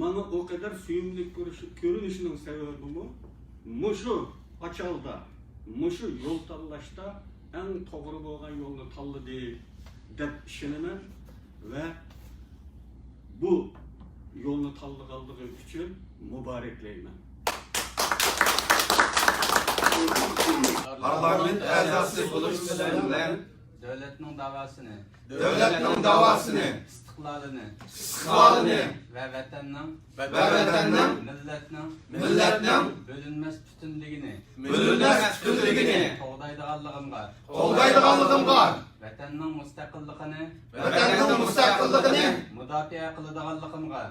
bana o kadar suyumlik görünüşünün sebebi bu. Muşu açalda, muşu yol tanlaşta en doğru olan yolunu tanlı değil dep işinimen ve bu yolunu tanlı kaldığı için mübarekleymen. Parlament a'zosi bo'lish bilan devletning davasini, istiqlolini ve vatanning millatning bölünmez bütünlüğünü qo'llaydiganligimga vatanning mustaqilligini mudofaa qiladiganligimga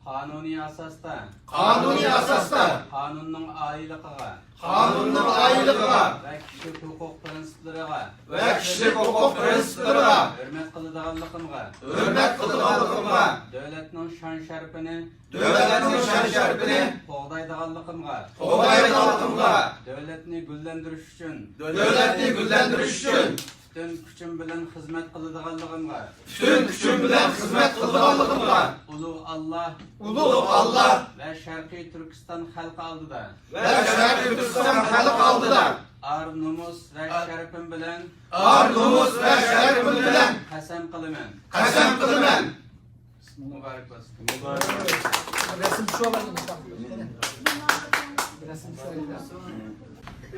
qonuniy asosda qonunning oyligiga va kishilik huquq prinsiplariga hurmat qiladiganligimga davlatning shon sharafini qo'g'daydiganligimga davlatni gullantirish uchun bütün kuchim bilan xizmat qiladiganligimga ulug' Allah ve Sharqiy Turkiston xalqi oldida ar nomus ve sharafim bilan qasam qilaman. Mübarek olsun.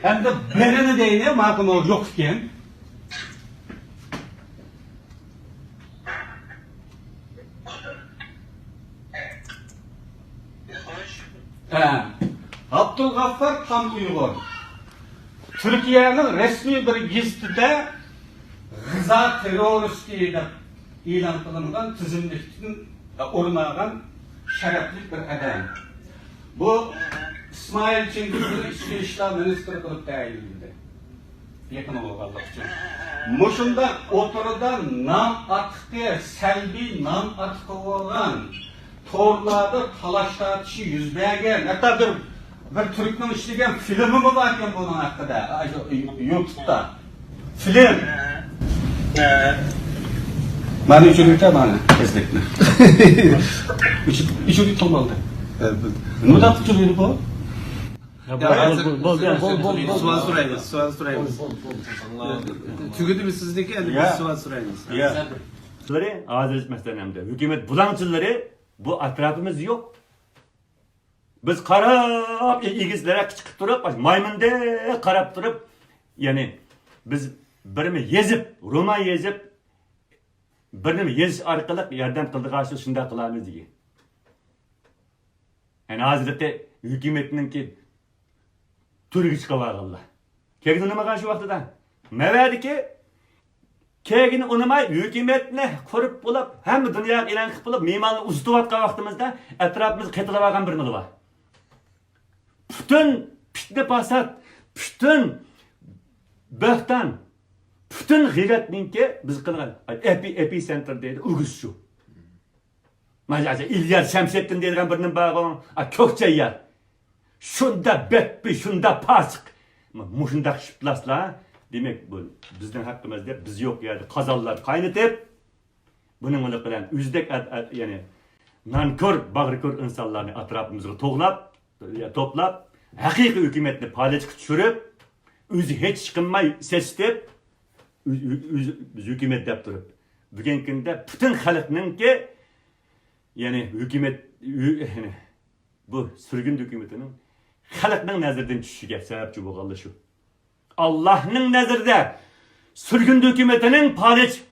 Hem de birini deyine makul yok iken. Abdülgaffar Tam Uygur. Türkiye'nin resmi bir gazetede Rıza teröristi deb ilan qilingan tizimlikten o'rnagan sharafli bir adam. Bu İsmail Çingiz'in İçki İşler Ministri kılıp tayinledi. Yakın olganlık için. Muşunda oturudan nam artığı, selbi nam artığı olan torlarda talaşlatışı yüz bergen. Hatta bir Türk'ün işlegen filmi mi var ki bunun hakkında? YouTube'da. Film. Bana üçüncü bana kesinlikle. Üçüncü olmalı. Ne da tutuyor bu? Sual so'raymiz. Tugudimi sizniki, endi biz sual so'raymiz. Aziz meselemde hükümet bulangçıları bu atrafımız yok. Biz karab igizlere çıkıp durup maymunda karab durup yani biz birimi yezip roman yezip birini yezish orqali yordam qildiqashi shunday qilamiz degan. Yani Hazreti hükümetninki turgi chiqib olganlar. Keyin nima qilgan shu vaqtida? Mavadiki keyin unimay hükümetni ko'rib bo'lib, hamma dunyoga e'lon qilib bo'lib, me'morni uzitayotgan vaqtimizda atrofimiz qetilib olgan bir nima bor. Bütün fitne fasad, bütün böhtan, bütün g'iyratninki biz qilgan epicenter deydi, urg'ush shu. Mana İlyar Şemsettin deydigan birinin bog'i, ko'kcha yer. Shunda betbi, shunda pasiq. Mushundaq shiplaslar, demak bu bizning haqqimizda biz yo'q yerda qazonlar qaynatib, buning bilan o'zdek yani nankor, bag'rikor insonlarni atrofimizga to'plab, haqiqiy hukumatni palachga tushirib, o'zi hech qilmay sesitib, biz hukumat deb turib, bugungi kunda butun xalqninki yani hükümet yani bu sürgün hükümetinin xalqning nazaridan tushishiga sababchi bo'lganlar shu. Allohning nazarida sürgün hükümetinin palach